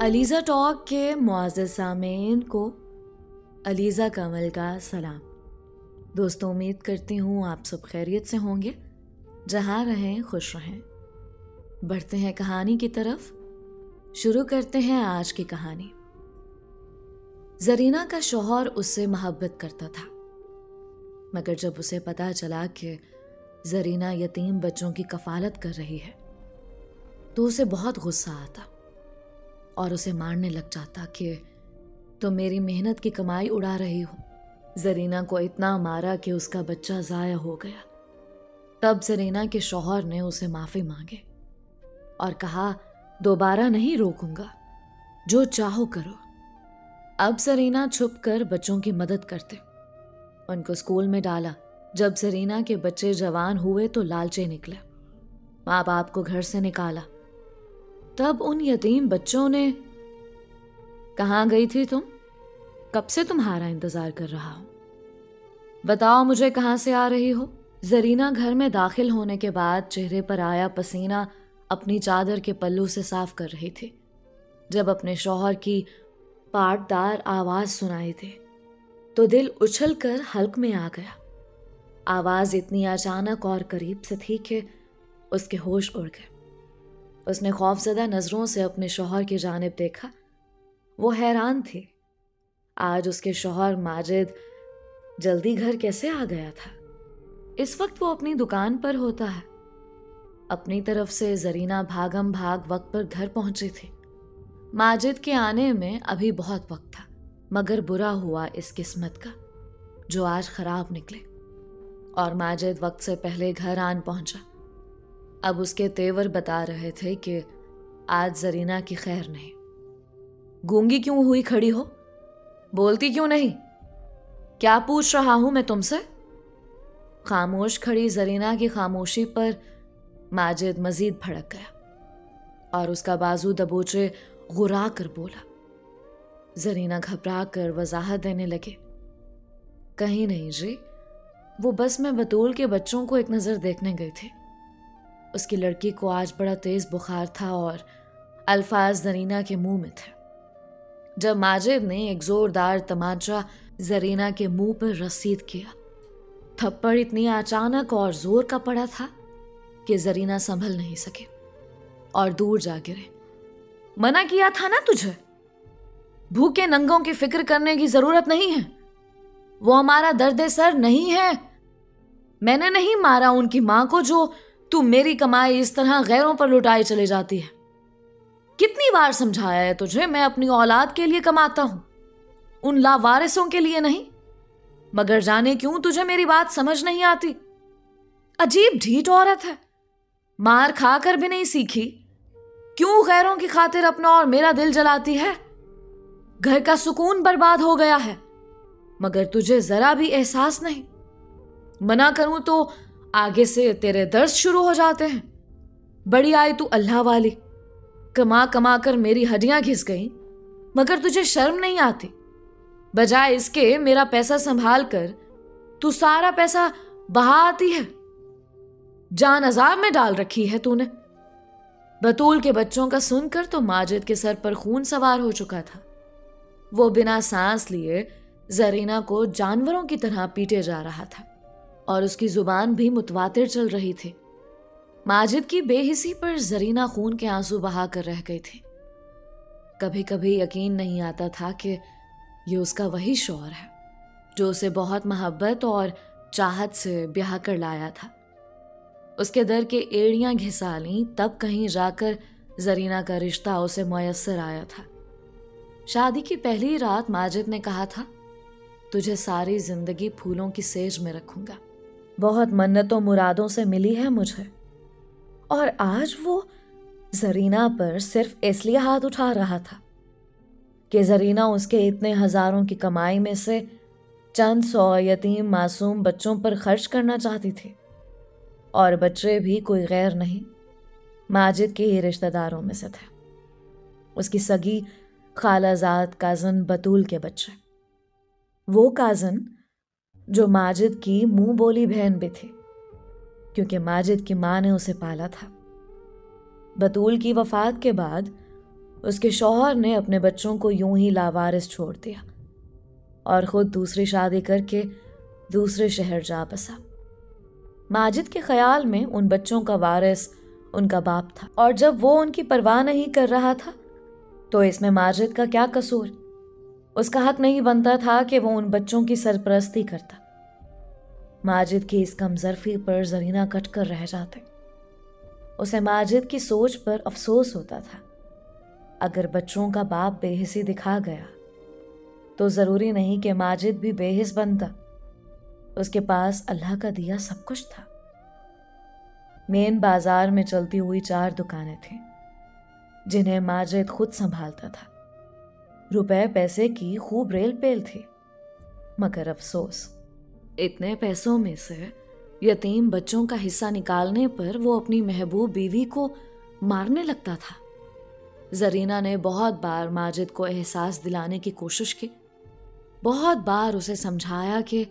Alizeh talk کے معزز سامعین کو علیزہ کمل کا سلام۔ دوستوں، امید کرتی ہوں آپ سب خیریت سے ہوں گے، جہاں رہیں خوش رہیں۔ بڑھتے ہیں کہانی کی طرف، شروع کرتے ہیں آج کی کہانی۔ زرینہ کا شوہر اس سے محبت کرتا تھا، مگر جب اسے پتہ چلا کہ زرینہ یتیم بچوں کی کفالت کر رہی ہے تو اسے بہت غصہ آتا اور اسے مارنے لگ جاتا کہ تم میری محنت کی کمائی اڑا رہی ہو۔ زرینہ کو اتنا مارا کہ اس کا بچہ ضائع ہو گیا۔ تب زرینہ کے شوہر نے اسے معافی مانگے اور کہا دوبارہ نہیں روکوں گا، جو چاہو کرو۔ اب زرینہ چھپ کر بچوں کی مدد کرتے، ان کو اسکول میں ڈالا۔ جب زرینہ کے بچے جوان ہوئے تو لالچے نکلے، ماں باپ کو گھر سے نکالا۔ تب ان یتیم بچوں نے کہاں گئی تھی تم؟ کب سے تمہارا انتظار کر رہا ہوں، بتاؤ مجھے کہاں سے آ رہی ہو؟ زرینہ گھر میں داخل ہونے کے بعد چہرے پر آیا پسینہ اپنی چادر کے پلو سے صاف کر رہی تھی، جب اپنے شوہر کی پاٹدار آواز سنائی تھی تو دل اچھل کر حلق میں آ گیا۔ آواز اتنی اچانک اور قریب سے تھی کہ اس کے ہوش اڑ گئے۔ اس نے خوفزدہ نظروں سے اپنے شوہر کی جانب دیکھا۔ وہ حیران تھی، آج اس کے شوہر ماجد جلدی گھر کیسے آ گیا تھا؟ اس وقت وہ اپنی دکان پر ہوتا ہے۔ اپنی طرف سے زرینہ بھاگم بھاگ وقت پر گھر پہنچی تھی۔ ماجد کے آنے میں ابھی بہت وقت تھا، مگر برا ہوا اس قسمت کا جو آج خراب نکلے، اور ماجد وقت سے پہلے گھر آن پہنچا۔ اب اس کے تیور بتا رہے تھے کہ آج زرینہ کی خیر نہیں۔ گونگی کیوں ہوئی کھڑی ہو؟ بولتی کیوں نہیں؟ کیا پوچھ رہا ہوں میں تم سے؟ خاموش کھڑی زرینہ کی خاموشی پر ماجد مزید بھڑک گیا اور اس کا بازو دبوچے غرا کر بولا۔ زرینہ گھبرا کر وضاحت دینے لگے، کہیں نہیں جی، وہ بس میں بطول کے بچوں کو ایک نظر دیکھنے گئی تھی۔ اس کی لڑکی کو آج بڑا تیز بخار تھا اور الفاظ زرینہ کے منہ میں تھے جب ماجد نے ایک زوردار تمانچہ زرینہ کے منہ پر رسید کیا۔ تھپڑ اتنی اچانک اور زور کا پڑا تھا کہ زرینہ سنبھل نہیں سکے اور دور جا گرے۔ منع کیا تھا نا تجھے، بھوکے ننگوں کی فکر کرنے کی ضرورت نہیں ہے، وہ ہمارا درد سر نہیں ہے۔ میں نے نہیں مارا ان کی ماں کو جو تو میری کمائی اس طرح غیروں پر لٹائی چلے جاتی ہے۔ کتنی بار سمجھایا ہے تجھے، میں اپنی اولاد کے لیے کماتا ہوں، ان لاوارثوں کے لیے نہیں، مگر جانے کیوں تجھے میری بات سمجھ نہیں آتی۔ عجیب ڈھیٹ عورت ہے، مار کھا کر بھی نہیں سیکھی، کیوں غیروں کی خاطر اپنا اور میرا دل جلاتی ہے؟ گھر کا سکون برباد ہو گیا ہے، مگر تجھے ذرا بھی احساس نہیں۔ منع کروں تو آگے سے تیرے درس شروع ہو جاتے ہیں۔ بڑی آئی تو اللہ والی، کما کما کر میری ہڈیاں گھس گئیں، مگر تجھے شرم نہیں آتی؟ بجائے اس کے میرا پیسہ سنبھال کر تو سارا پیسہ بہا آتی ہے، جان عذاب میں ڈال رکھی ہے تو نے۔ بطول کے بچوں کا سن کر تو ماجد کے سر پر خون سوار ہو چکا تھا۔ وہ بنا سانس لیے زرینہ کو جانوروں کی طرح پیٹے جا رہا تھا اور اس کی زبان بھی متواتر چل رہی تھی۔ ماجد کی بے حسی پر زرینہ خون کے آنسو بہا کر رہ گئی تھی۔ کبھی کبھی یقین نہیں آتا تھا کہ یہ اس کا وہی شوہر ہے جو اسے بہت محبت اور چاہت سے بیاہ کر لایا تھا۔ اس کے در کے ایڑیاں گھسا لیں تب کہیں جا کر زرینہ کا رشتہ اسے میسر آیا تھا۔ شادی کی پہلی رات ماجد نے کہا تھا، تجھے ساری زندگی پھولوں کی سیج میں رکھوں گا، بہت منتوں مرادوں سے ملی ہے مجھے۔ اور آج وہ زرینہ پر صرف اس لیے ہاتھ اٹھا رہا تھا کہ زرینہ اس کے اتنے ہزاروں کی کمائی میں سے چند سو یتیم معصوم بچوں پر خرچ کرنا چاہتی تھی، اور بچے بھی کوئی غیر نہیں، ماجد کے ہی رشتہ داروں میں سے تھے، اس کی سگی خالہ زاد کازن بطول کے بچے، وہ کازن جو ماجد کی منہ بولی بہن بھی تھی، کیونکہ ماجد کی ماں نے اسے پالا تھا۔ بطول کی وفات کے بعد اس کے شوہر نے اپنے بچوں کو یوں ہی لاوارث چھوڑ دیا اور خود دوسری شادی کر کے دوسرے شہر جا بسا۔ ماجد کے خیال میں ان بچوں کا وارث ان کا باپ تھا، اور جب وہ ان کی پرواہ نہیں کر رہا تھا تو اس میں ماجد کا کیا قصور؟ اس کا حق نہیں بنتا تھا کہ وہ ان بچوں کی سرپرستی کرتا۔ ماجد کی اس کم ظرفی پر زرینہ کٹ کر رہ جاتے۔ اسے ماجد کی سوچ پر افسوس ہوتا تھا۔ اگر بچوں کا باپ بے حسی دکھا گیا تو ضروری نہیں کہ ماجد بھی بے حس بنتا۔ اس کے پاس اللہ کا دیا سب کچھ تھا۔ مین بازار میں چلتی ہوئی 4 دکانیں تھیں جنہیں ماجد خود سنبھالتا تھا۔ روپے پیسے کی خوب ریل پیل تھی، مگر افسوس اتنے پیسوں میں سے یتیم بچوں کا حصہ نکالنے پر وہ اپنی محبوب بیوی کو مارنے لگتا تھا۔ زرینہ نے بہت بار ماجد کو احساس دلانے کی کوشش کی، بہت بار اسے سمجھایا کہ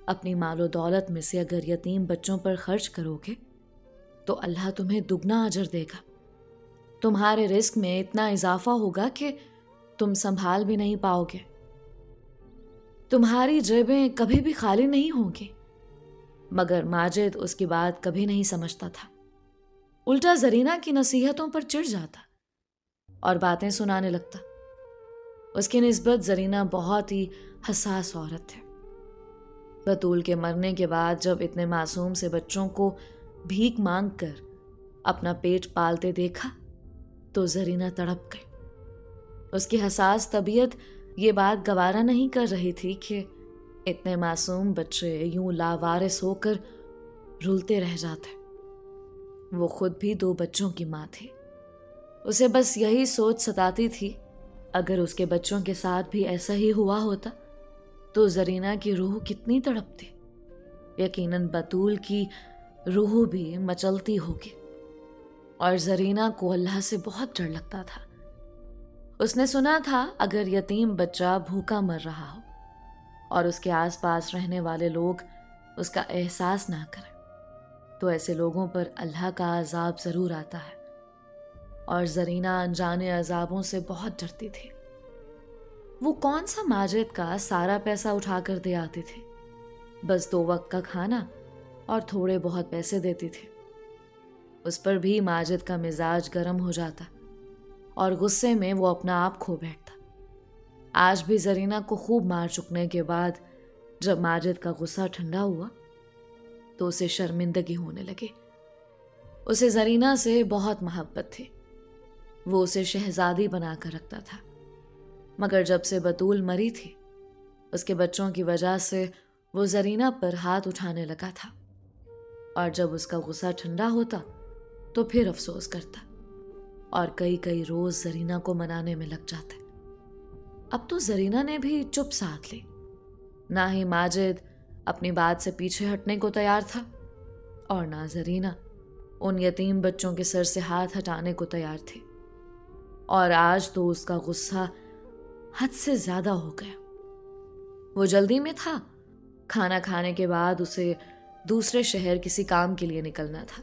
اپنی مال و دولت میں سے اگر یتیم بچوں پر خرچ کرو گے تو اللہ تمہیں دگنا اجر دے گا، تمہارے رزق میں اتنا اضافہ ہوگا کہ تم سنبھال بھی نہیں پاؤ گے، تمہاری جیبیں کبھی بھی خالی نہیں ہوں گی۔ مگر ماجد اس کی بات کبھی نہیں سمجھتا تھا، الٹا زرینہ کی نصیحتوں پر چڑ جاتا اور باتیں سنانے لگتا۔ اس کی نسبت زرینہ بہت ہی حساس عورت ہے۔ بطول کے مرنے کے بعد جب اتنے معصوم سے بچوں کو بھیک مانگ کر اپنا پیٹ پالتے دیکھا تو زرینہ تڑپ گئی۔ اس کی حساس طبیعت یہ بات گوارا نہیں کر رہی تھی کہ اتنے معصوم بچے یوں لاوارث ہو کر رلتے رہ جاتے۔ وہ خود بھی 2 بچوں کی ماں تھی۔ اسے بس یہی سوچ ستاتی تھی، اگر اس کے بچوں کے ساتھ بھی ایسا ہی ہوا ہوتا تو زرینہ کی روح کتنی تڑپتی۔ یقیناً بطول کی روح بھی مچلتی ہوگی، اور زرینہ کو اللہ سے بہت ڈر لگتا تھا۔ اس نے سنا تھا اگر یتیم بچہ بھوکا مر رہا ہو اور اس کے آس پاس رہنے والے لوگ اس کا احساس نہ کریں تو ایسے لوگوں پر اللہ کا عذاب ضرور آتا ہے، اور زرینہ انجانے عذابوں سے بہت ڈرتی تھی۔ وہ کون سا ماجد کا سارا پیسہ اٹھا کر دے آتی تھی، بس 2 وقت کا کھانا اور تھوڑے بہت پیسے دیتی تھی۔ اس پر بھی ماجد کا مزاج گرم ہو جاتا اور غصے میں وہ اپنا آپ کھو بیٹھتا۔ آج بھی زرینہ کو خوب مار چکنے کے بعد جب ماجد کا غصہ ٹھنڈا ہوا تو اسے شرمندگی ہونے لگی۔ اسے زرینہ سے بہت محبت تھی، وہ اسے شہزادی بنا کر رکھتا تھا، مگر جب سے بطول مری تھی اس کے بچوں کی وجہ سے وہ زرینہ پر ہاتھ اٹھانے لگا تھا، اور جب اس کا غصہ ٹھنڈا ہوتا تو پھر افسوس کرتا اور کئی روز زرینہ کو منانے میں لگ جاتے۔ اب تو زرینہ نے بھی چپ ساتھ لی، نہ ہی ماجد اپنی بات سے پیچھے ہٹنے کو تیار تھا اور نہ زرینہ ان یتیم بچوں کے سر سے ہاتھ ہٹانے کو تیار تھی، اور آج تو اس کا غصہ حد سے زیادہ ہو گیا۔ وہ جلدی میں تھا، کھانا کھانے کے بعد اسے دوسرے شہر کسی کام کے لیے نکلنا تھا،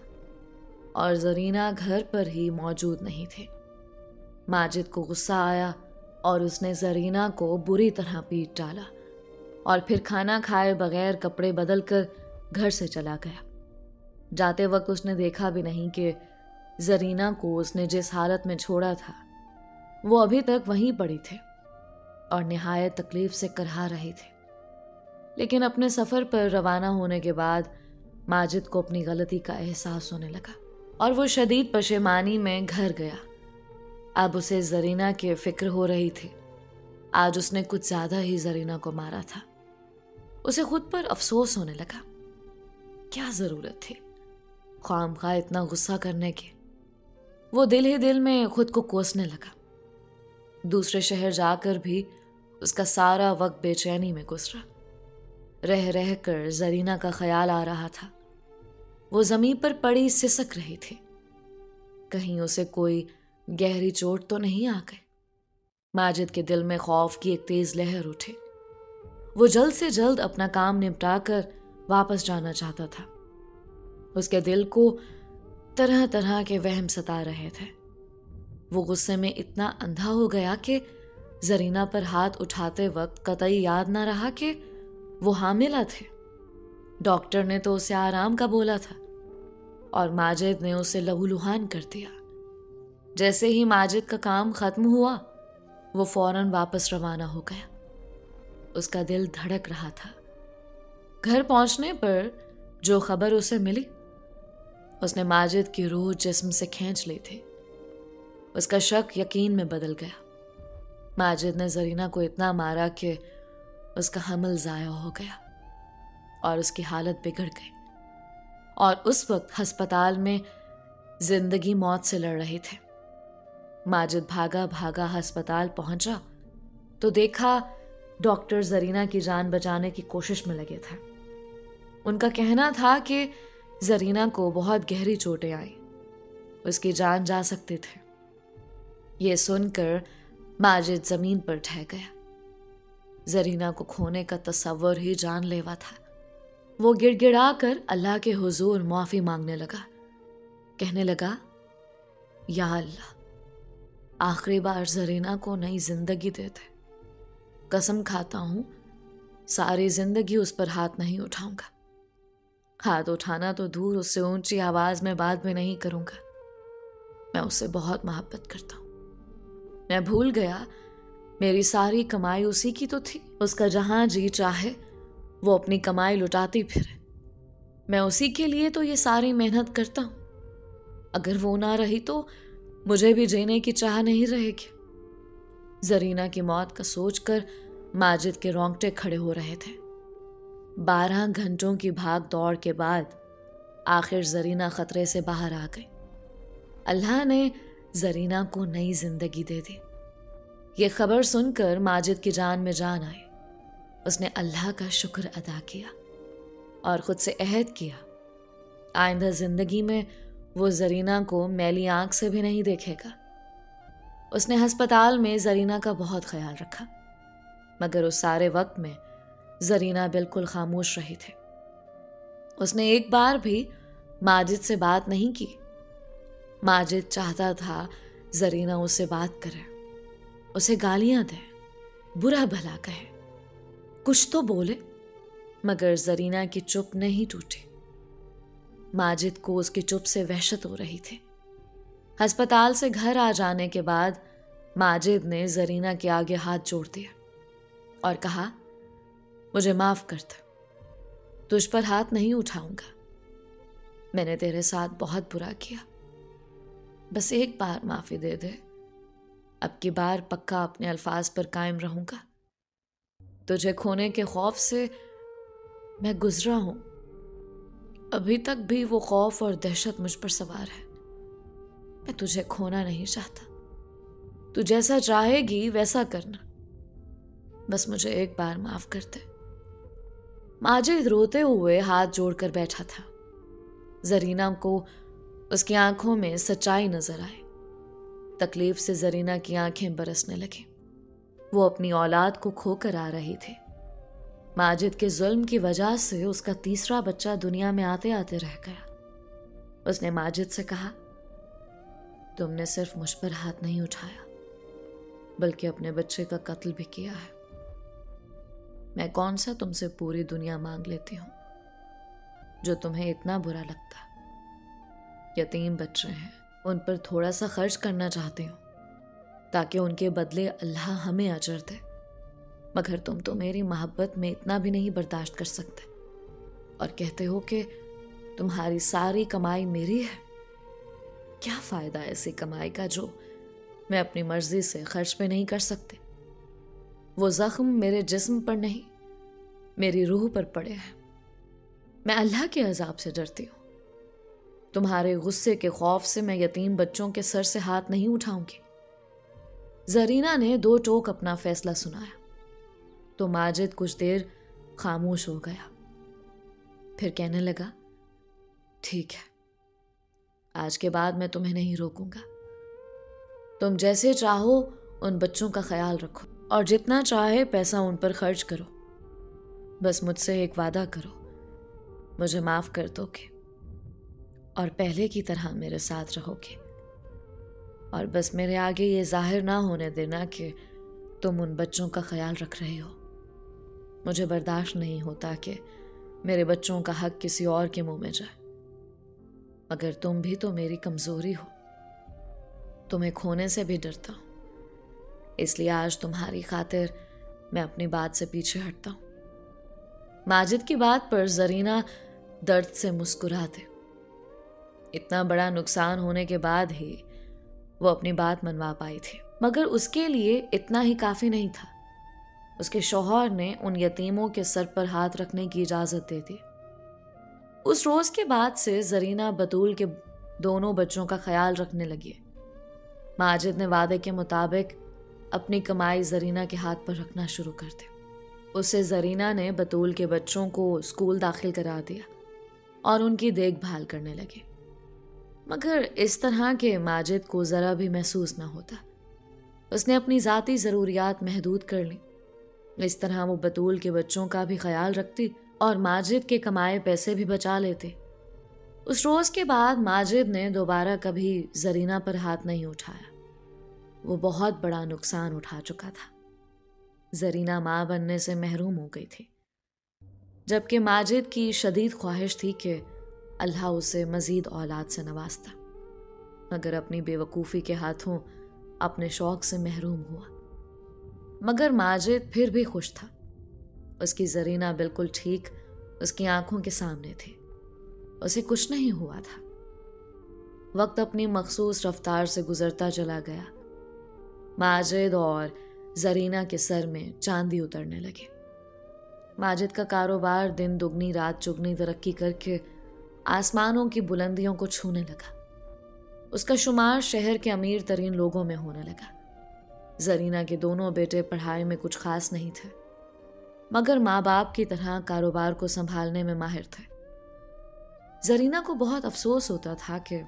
اور زرینہ گھر پر ہی موجود نہیں تھی۔ ماجد کو غصہ آیا اور اس نے زرینہ کو بری طرح پیٹ ڈالا، اور پھر کھانا کھائے بغیر کپڑے بدل کر گھر سے چلا گیا۔ جاتے وقت اس نے دیکھا بھی نہیں کہ زرینہ کو اس نے جس حالت میں چھوڑا تھا وہ ابھی تک وہیں پڑی تھی اور نہایت تکلیف سے کرہا رہی تھی۔ لیکن اپنے سفر پر روانہ ہونے کے بعد ماجد کو اپنی غلطی کا احساس ہونے لگا اور وہ شدید پشیمانی میں گھر گیا۔ اب اسے زرینہ کی فکر ہو رہی تھی۔ آج اس نے کچھ زیادہ ہی زرینہ کو مارا تھا۔ اسے خود پر افسوس ہونے لگا، کیا ضرورت تھی خواہ اتنا غصہ کرنے کی۔ وہ دل ہی دل میں خود کو کوسنے لگا۔ دوسرے شہر جا کر بھی اس کا سارا وقت بے چینی میں گزرا۔ رہ رہ کر زرینہ کا خیال آ رہا تھا۔ وہ زمین پر پڑی سسک رہی تھی، کہیں اسے کوئی گہری چوٹ تو نہیں آ گئی۔ ماجد کے دل میں خوف کی ایک تیز لہر اٹھی۔ وہ جلد سے جلد اپنا کام نپٹا کر واپس جانا چاہتا تھا۔ اس کے دل کو طرح طرح کے وہم ستا رہے تھے۔ وہ غصے میں اتنا اندھا ہو گیا کہ زرینہ پر ہاتھ اٹھاتے وقت قطعی یاد نہ رہا کہ وہ حاملہ تھے۔ ڈاکٹر نے تو اسے آرام کا بولا تھا اور ماجد نے اسے لہولہان کر دیا۔ جیسے ہی ماجد کا کام ختم ہوا وہ فوراً واپس روانہ ہو گیا۔ اس کا دل دھڑک رہا تھا۔ گھر پہنچنے پر جو خبر اسے ملی اس نے ماجد کی روح جسم سے کھینچ لی تھی۔ اس کا شک یقین میں بدل گیا۔ ماجد نے زرینہ کو اتنا مارا کہ اس کا حمل ضائع ہو گیا اور اس کی حالت بگڑ گئی، اور اس وقت ہسپتال میں زندگی موت سے لڑ رہے تھے۔ ماجد بھاگا بھاگا ہسپتال پہنچا تو دیکھا ڈاکٹر زرینہ کی جان بچانے کی کوشش میں لگے تھے۔ ان کا کہنا تھا کہ زرینہ کو بہت گہری چوٹیں آئیں، اس کی جان جا سکتی تھی۔ یہ سن کر ماجد زمین پر ڈھہ گیا۔ زرینہ کو کھونے کا تصور ہی جان لیوا تھا۔ وہ گڑ گڑا کر اللہ کے حضور معافی مانگنے لگا، کہنے لگا، یا اللہ، آخری بار زرینہ کو نئی زندگی دے دے۔ قسم کھاتا ہوں ساری زندگی اس پر ہاتھ نہیں اٹھاؤں گا۔ ہاتھ اٹھانا تو دور، اس سے اونچی آواز میں بات بھی نہیں کروں گا۔ میں اس سے بہت محبت کرتا ہوں۔ میں بھول گیا میری ساری کمائی اسی کی تو تھی۔ اس کا جہاں جی چاہے وہ اپنی کمائی لٹاتی پھرے۔ میں اسی کے لیے تو یہ ساری محنت کرتا ہوں۔ اگر وہ نہ رہی تو مجھے بھی جینے کی چاہ نہیں رہے گی۔ زرینہ کی موت کا سوچ کر ماجد کے رونگٹے کھڑے ہو رہے تھے۔ 12 گھنٹوں کی بھاگ دوڑ کے بعد آخر زرینہ خطرے سے باہر آ گئی۔ اللہ نے زرینہ کو نئی زندگی دے دی۔ یہ خبر سن کر ماجد کی جان میں جان آئی۔ اس نے اللہ کا شکر ادا کیا اور خود سے عہد کیا آئندہ زندگی میں وہ زرینہ کو میلی آنکھ سے بھی نہیں دیکھے گا۔ اس نے ہسپتال میں زرینہ کا بہت خیال رکھا، مگر اس سارے وقت میں زرینہ بالکل خاموش رہی تھی۔ اس نے ایک بار بھی ماجد سے بات نہیں کی۔ ماجد چاہتا تھا زرینہ اس سے بات کرے، اسے گالیاں دے، برا بھلا کہے، کچھ تو بولے، مگر زرینہ کی چپ نہیں ٹوٹی۔ ماجد کو اس کی چپ سے وحشت ہو رہی تھی۔ ہسپتال سے گھر آ جانے کے بعد ماجد نے زرینہ کے آگے ہاتھ جوڑ دیا اور کہا، مجھے معاف کر دے، تجھ پر ہاتھ نہیں اٹھاؤں گا۔ میں نے تیرے ساتھ بہت برا کیا، بس ایک بار معافی دے دے۔ اب کی بار پکا اپنے الفاظ پر قائم رہوں گا۔ تجھے کھونے کے خوف سے میں گزرا ہوں، ابھی تک بھی وہ خوف اور دہشت مجھ پر سوار ہے۔ میں تجھے کھونا نہیں چاہتا، تو جیسا چاہے گی ویسا کرنا، بس مجھے ایک بار معاف کر دے۔ ماجد روتے ہوئے ہاتھ جوڑ کر بیٹھا تھا۔ زرینہ کو اس کی آنکھوں میں سچائی نظر آئی۔ تکلیف سے زرینہ کی آنکھیں برسنے لگیں۔ وہ اپنی اولاد کو کھو کر آ رہی تھی۔ ماجد کے ظلم کی وجہ سے اس کا تیسرا بچہ دنیا میں آتے آتے رہ گیا۔ اس نے ماجد سے کہا، تم نے صرف مجھ پر ہاتھ نہیں اٹھایا بلکہ اپنے بچے کا قتل بھی کیا ہے۔ میں کون سا تم سے پوری دنیا مانگ لیتی ہوں جو تمہیں اتنا برا لگتا۔ یتیم بچے ہیں، ان پر تھوڑا سا خرچ کرنا چاہتی ہوں تاکہ ان کے بدلے اللہ ہمیں اجر دے، مگر تم تو میری محبت میں اتنا بھی نہیں برداشت کر سکتے اور کہتے ہو کہ تمہاری ساری کمائی میری ہے۔ کیا فائدہ ایسی کمائی کا جو میں اپنی مرضی سے خرچ پہ نہیں کر سکتے؟ وہ زخم میرے جسم پر نہیں، میری روح پر پڑے ہیں۔ میں اللہ کے عذاب سے ڈرتی ہوں۔ تمہارے غصے کے خوف سے میں یتیم بچوں کے سر سے ہاتھ نہیں اٹھاؤں گی۔ زرینہ نے 2 ٹوک اپنا فیصلہ سنایا تو ماجد کچھ دیر خاموش ہو گیا، پھر کہنے لگا، ٹھیک ہے، آج کے بعد میں تمہیں نہیں روکوں گا۔ تم جیسے چاہو ان بچوں کا خیال رکھو اور جتنا چاہے پیسہ ان پر خرچ کرو، بس مجھ سے ایک وعدہ کرو، مجھے معاف کر دو گے اور پہلے کی طرح میرے ساتھ رہو گے۔ اور بس میرے آگے یہ ظاہر نہ ہونے دینا کہ تم ان بچوں کا خیال رکھ رہے ہو۔ مجھے برداشت نہیں ہوتا کہ میرے بچوں کا حق کسی اور کے منہ میں جائے، مگر تم بھی تو میری کمزوری ہو، تمہیں کھونے سے بھی ڈرتا ہوں، اس لیے آج تمہاری خاطر میں اپنی بات سے پیچھے ہٹتا ہوں۔ ماجد کی بات پر زرینہ درد سے مسکراتے۔ اتنا بڑا نقصان ہونے کے بعد ہی وہ اپنی بات منوا پائی تھی، مگر اس کے لیے اتنا ہی کافی نہیں تھا۔ اس کے شوہر نے ان یتیموں کے سر پر ہاتھ رکھنے کی اجازت دے دی۔ اس روز کے بعد سے زرینہ بطول کے دونوں بچوں کا خیال رکھنے لگی۔ ماجد نے وعدے کے مطابق اپنی کمائی زرینہ کے ہاتھ پر رکھنا شروع کر دی۔ اس سے زرینہ نے بطول کے بچوں کو اسکول داخل کرا دیا اور ان کی دیکھ بھال کرنے لگے، مگر اس طرح کہ ماجد کو ذرا بھی محسوس نہ ہوتا۔ اس نے اپنی ذاتی ضروریات محدود کر لیں۔ اس طرح وہ بطول کے بچوں کا بھی خیال رکھتی اور ماجد کے کمائے پیسے بھی بچا لیتے۔ اس روز کے بعد ماجد نے دوبارہ کبھی زرینہ پر ہاتھ نہیں اٹھایا۔ وہ بہت بڑا نقصان اٹھا چکا تھا۔ زرینہ ماں بننے سے محروم ہو گئی تھی، جبکہ ماجد کی شدید خواہش تھی کہ اللہ اسے مزید اولاد سے نوازتا، مگر اپنی بے وقوفی کے ہاتھوں اپنے شوق سے محروم ہوا۔ مگر ماجد پھر بھی خوش تھا۔ اس کی زرینہ بالکل ٹھیک اس کی آنکھوں کے سامنے تھی، اسے کچھ نہیں ہوا تھا۔ وقت اپنی مخصوص رفتار سے گزرتا چلا گیا۔ ماجد اور زرینہ کے سر میں چاندی اترنے لگے۔ ماجد کا کاروبار دن دگنی رات چگنی ترقی کر کے آسمانوں کی بلندیوں کو چھونے لگا۔ اس کا شمار شہر کے امیر ترین لوگوں میں ہونے لگا۔ زرینہ کے دونوں بیٹے پڑھائی میں کچھ خاص نہیں تھے، مگر ماں باپ کی طرح کاروبار کو سنبھالنے میں ماہر تھے۔ زرینہ کو بہت افسوس ہوتا تھا کہ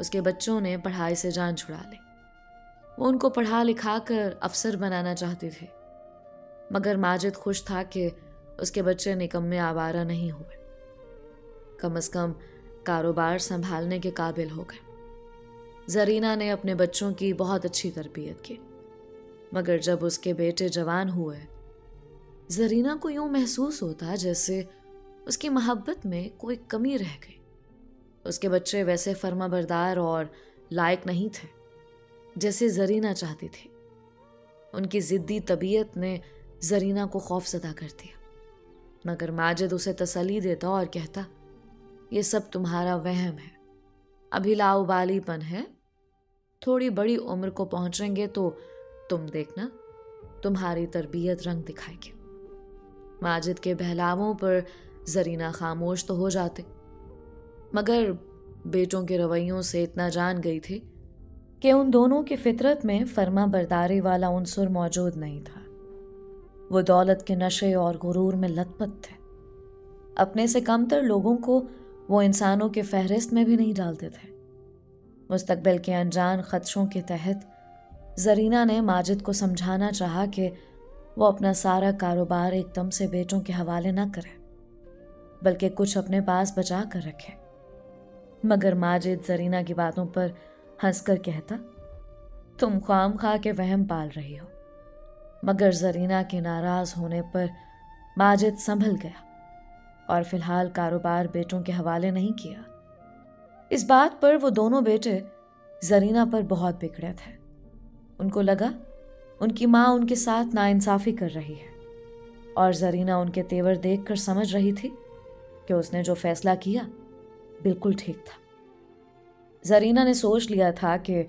اس کے بچوں نے پڑھائی سے جان چھڑا لی۔ وہ ان کو پڑھا لکھا کر افسر بنانا چاہتی تھی، مگر ماجد خوش تھا کہ اس کے بچے نکمے آوارہ نہیں ہوئے، کم از کم کاروبار سنبھالنے کے قابل ہو گئے۔ زرینہ نے اپنے بچوں کی بہت اچھی تربیت کی، مگر جب اس کے بیٹے جوان ہوئے، زرینہ کو یوں محسوس ہوتا جیسے اس کی محبت میں کوئی کمی رہ گئی۔ اس کے بچے ویسے فرما بردار اور لائق نہیں تھے جیسے زرینہ چاہتی تھی۔ ان کی ضدی طبیعت نے زرینہ کو خوف زدہ کر دیا، مگر ماجد اسے تسلی دیتا اور کہتا، یہ سب تمہارا وہم ہے، ابھی لاؤبالی پن ہے، تھوڑی بڑی عمر کو پہنچیں گے تو تم دیکھنا تمہاری تربیت رنگ دکھائے گی۔ ماجد کے بہلاووں پر زرینہ خاموش تو ہو جاتے، مگر بیٹوں کے رویوں سے اتنا جان گئی تھی کہ ان دونوں کی فطرت میں فرما برداری والا عنصر موجود نہیں تھا۔ وہ دولت کے نشے اور غرور میں لت پت تھے۔ اپنے سے کمتر لوگوں کو وہ انسانوں کے فہرست میں بھی نہیں ڈالتے تھے۔ مستقبل کے انجان خدشوں کے تحت زرینہ نے ماجد کو سمجھانا چاہا کہ وہ اپنا سارا کاروبار ایک دم سے بیٹوں کے حوالے نہ کرے، بلکہ کچھ اپنے پاس بچا کر رکھے، مگر ماجد زرینہ کی باتوں پر ہنس کر کہتا، تم خام خواہ کے وہم پال رہی ہو۔ مگر زرینہ کے ناراض ہونے پر ماجد سنبھل گیا اور فی الحال کاروبار بیٹوں کے حوالے نہیں کیا۔ اس بات پر وہ دونوں بیٹے زرینہ پر بہت بگڑے تھے۔ ان کو لگا ان کی ماں ان کے ساتھ ناانصافی کر رہی ہے، اور زرینہ ان کے تیور دیکھ کر سمجھ رہی تھی کہ اس نے جو فیصلہ کیا بالکل ٹھیک تھا۔ زرینہ نے سوچ لیا تھا کہ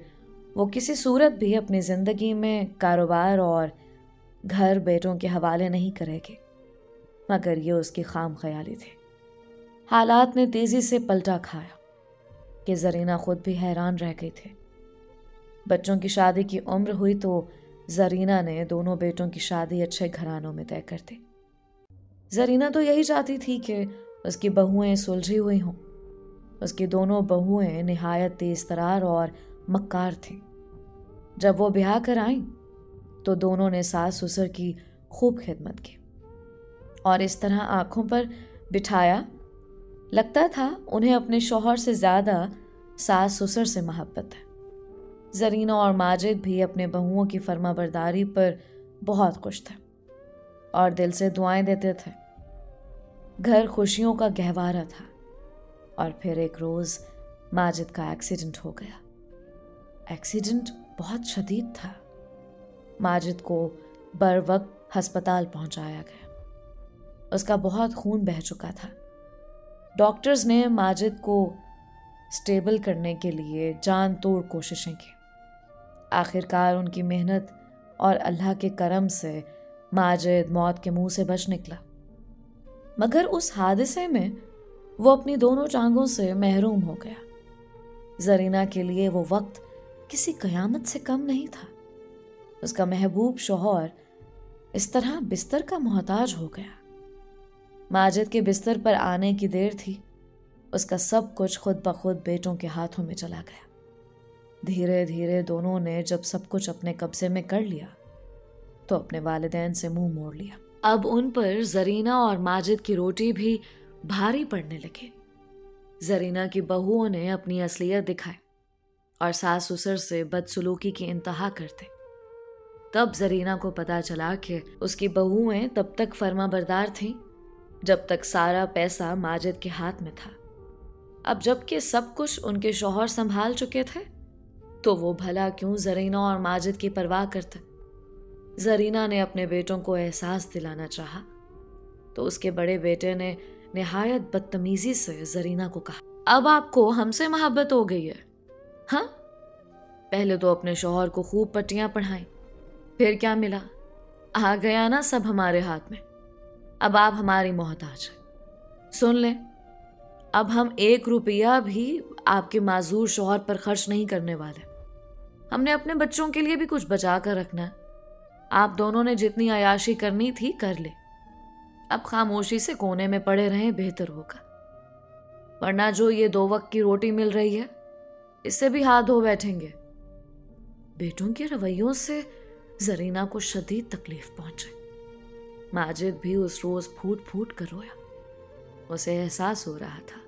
وہ کسی صورت بھی اپنی زندگی میں کاروبار اور گھر بیٹوں کے حوالے نہیں کرے گی، مگر یہ اس کی خام خیالی تھی۔ حالات نے تیزی سے پلٹا کھایا کہ زرینہ خود بھی حیران رہ گئی تھی۔ بچوں کی شادی کی عمر ہوئی تو زرینہ نے دونوں بیٹوں کی شادی اچھے گھرانوں میں طے کر دی۔ زرینہ تو یہی چاہتی تھی کہ اس کی بہوئیں سلجھی ہوئی ہوں۔ اس کی دونوں بہوئیں نہایت تیز ترار اور مکار تھیں۔ جب وہ بیاہ کر آئیں تو دونوں نے ساس سسر کی خوب خدمت کی اور اس طرح آنکھوں پر بٹھایا لگتا تھا انہیں اپنے شوہر سے زیادہ ساس سسر سے محبت ہے۔ زرینہ اور ماجد بھی اپنے بہوؤں کی فرما برداری پر بہت خوش تھے اور دل سے دعائیں دیتے تھے۔ گھر خوشیوں کا گہوارہ تھا۔ اور پھر ایک روز ماجد کا ایکسیڈنٹ ہو گیا۔ ایکسیڈنٹ بہت شدید تھا۔ ماجد کو بر وقت ہسپتال پہنچایا گیا۔ اس کا بہت خون بہہ چکا تھا۔ ڈاکٹرز نے ماجد کو سٹیبل کرنے کے لیے جان توڑ کوششیں کی۔ آخر کار ان کی محنت اور اللہ کے کرم سے ماجد موت کے منہ سے بچ نکلا، مگر اس حادثے میں وہ اپنی دونوں ٹانگوں سے محروم ہو گیا۔ زرینہ کے لیے وہ وقت کسی قیامت سے کم نہیں تھا۔ اس کا محبوب شوہر اس طرح بستر کا محتاج ہو گیا۔ ماجد کے بستر پر آنے کی دیر تھی، اس کا سب کچھ خود بخود بیٹوں کے ہاتھوں میں چلا گیا۔ دھیرے دھیرے دونوں نے جب سب کچھ اپنے قبضے میں کر لیا تو اپنے والدین سے منہ موڑ لیا۔ اب ان پر زرینہ اور ماجد کی روٹی بھی بھاری پڑنے لگے۔ زرینہ کی بہوؤں نے اپنی اصلیت دکھائی اور ساس سسر سے بدسلوکی کی انتہا کرتے۔ تب زرینہ کو پتا چلا کہ اس کی بہوئیں تب تک فرما بردار تھیں جب تک سارا پیسہ ماجد کے ہاتھ میں تھا۔ اب جب کہ سب کچھ ان کے شوہر سنبھال چکے تھے تو وہ بھلا کیوں زرینہ اور ماجد کی پرواہ کرتے۔ زرینہ نے اپنے بیٹوں کو احساس دلانا چاہا تو اس کے بڑے بیٹے نے نہایت بدتمیزی سے زرینہ کو کہا، اب آپ کو ہم سے محبت ہو گئی ہے؟ ہاں، پہلے تو اپنے شوہر کو خوب پٹیاں پڑھائیں، پھر کیا ملا؟ آ گیا نا سب ہمارے ہاتھ میں۔ اب آپ ہماری محتاج ہیں۔ سن لیں، اب ہم 1 روپیہ بھی آپ کے معذور شوہر پر خرچ نہیں کرنے والے۔ ہم نے اپنے بچوں کے لیے بھی کچھ بچا کر رکھنا ہے۔ آپ دونوں نے جتنی عیاشی کرنی تھی کر لے، اب خاموشی سے کونے میں پڑے رہیں بہتر ہوگا، ورنہ جو یہ 2 وقت کی روٹی مل رہی ہے اس سے بھی ہاتھ دھو بیٹھیں گے۔ بیٹوں کے رویوں سے زرینہ کو شدید تکلیف پہنچی۔ ماجد بھی اس روز پھوٹ پھوٹ کر رویا۔ اسے احساس ہو رہا تھا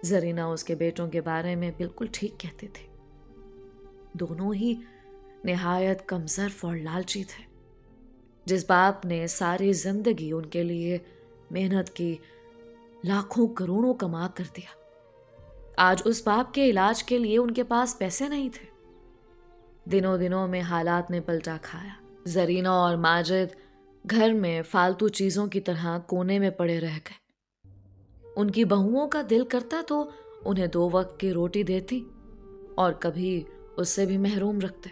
زرینہ اس کے بیٹوں کے بارے میں بالکل ٹھیک کہتے تھے۔ دونوں ہی نہایت کمظرف اور لالچی تھے۔ جس باپ نے ساری زندگی ان کے لیے محنت کی، لاکھوں کروڑوں کما کر دیا، آج اس باپ کے علاج کے لیے ان کے پاس پیسے نہیں تھے۔ دنوں میں حالات نے پلٹا کھایا۔ زرینہ اور ماجد گھر میں فالتو چیزوں کی طرح کونے میں پڑے رہ گئے۔ ان کی بہوؤں کا دل کرتا تو انہیں 2 وقت کی روٹی دیتی اور کبھی اس سے بھی محروم رکھتے،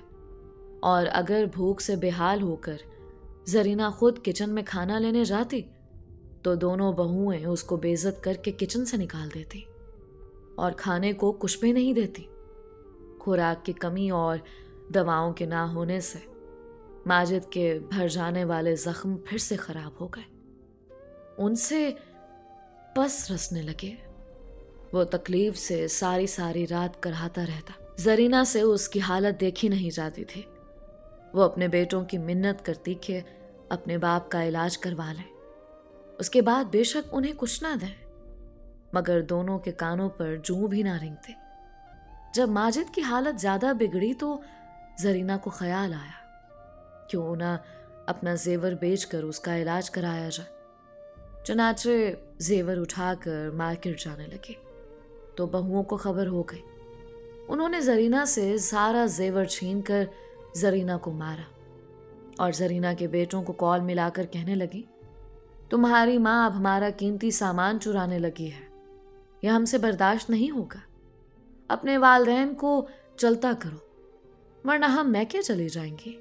اور اگر بھوک سے بے حال ہو کر زرینہ خود کچن میں کھانا لینے جاتی تو دونوں بہوئیں اس کو بے عزت کر کے کچن سے نکال دیتی اور کھانے کو کچھ بھی نہیں دیتی۔ خوراک کی کمی اور دواؤں کے نہ ہونے سے ماجد کے بھر جانے والے زخم پھر سے خراب ہو گئے۔ ان سے پس رسنے لگے۔ وہ تکلیف سے ساری رات کرہاتا رہتا۔ زرینہ سے اس کی حالت دیکھی نہیں جاتی تھی۔ وہ اپنے بیٹوں کی منت کرتی کہ اپنے باپ کا علاج کروا لیں، اس کے بعد بے شک انہیں کچھ نہ دیں، مگر دونوں کے کانوں پر جوں بھی نہ رینگتے۔ جب ماجد کی حالت زیادہ بگڑی تو زرینہ کو خیال آیا کیوں نہ اپنا زیور بیچ کر اس کا علاج کرایا جائے۔ چنانچہ زیور اٹھا کر مارکیٹ جانے لگے تو بہوؤں کو خبر ہو گئی۔ انہوں نے زرینہ سے سارا زیور چھین کر زرینہ کو مارا اور زرینہ کے بیٹوں کو کال ملا کر کہنے لگی، تمہاری ماں اب ہمارا قیمتی سامان چرانے لگی ہے، یہ ہم سے برداشت نہیں ہوگا۔ اپنے والدین کو چلتا کرو، ورنہ ہم میکے چلی جائیں گی۔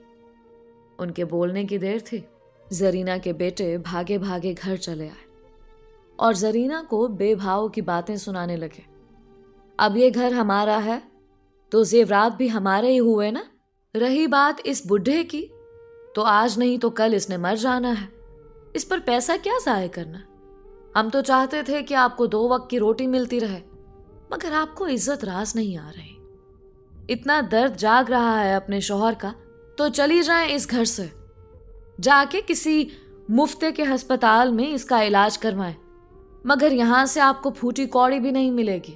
ان کے بولنے کی دیر تھی۔ زرینہ کے بیٹے بھاگے بھاگے گھر چلے آئے اور زرینہ کو بے بھاؤ کی باتیں سنانے لگے۔ اب یہ گھر ہمارا ہے تو زیورات بھی ہمارے ہی ہوئے نا۔ رہی بات اس بڈھے کی تو آج نہیں تو کل اس نے مر جانا ہے، اس پر پیسہ کیا ضائع کرنا۔ ہم تو چاہتے تھے کہ آپ کو 2 وقت کی روٹی ملتی رہے، مگر آپ کو عزت راز نہیں آ رہی۔ اتنا درد جاگ رہا ہے اپنے شوہر کا تو چلی جائیں اس گھر سے، جا کے کسی مفتے کے ہسپتال میں اس کا علاج کروائیں، مگر یہاں سے آپ کو پھوٹی کوڑی بھی نہیں ملے گی۔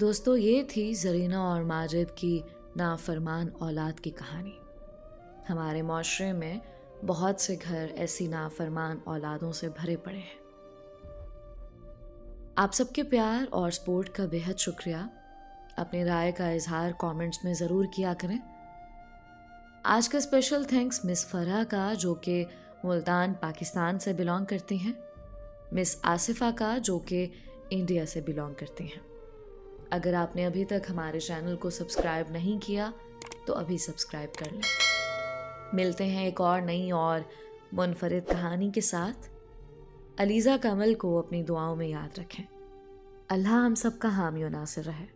دوستو یہ تھی زرینہ اور ماجد کی نافرمان اولاد کی کہانی۔ ہمارے معاشرے میں بہت سے گھر ایسی نافرمان اولادوں سے بھرے پڑے ہیں۔ آپ سب کے پیار اور سپورٹ کا بہت شکریہ۔ اپنی رائے کا اظہار کامنٹس میں ضرور کیا کریں۔ آج کا اسپیشل تھینکس مس فرح کا، جو کہ ملتان پاکستان سے بلانگ کرتی ہیں، مس آصفہ کا، جو کہ انڈیا سے بلانگ کرتی ہیں۔ اگر آپ نے ابھی تک ہمارے چینل کو سبسکرائب نہیں کیا تو ابھی سبسکرائب کر لیں۔ ملتے ہیں ایک اور نئی اور منفرد کہانی کے ساتھ۔ علیزہ کمل کو اپنی دعاؤں میں یاد رکھیں۔ اللہ ہم سب کا حامی و ناصر رہے۔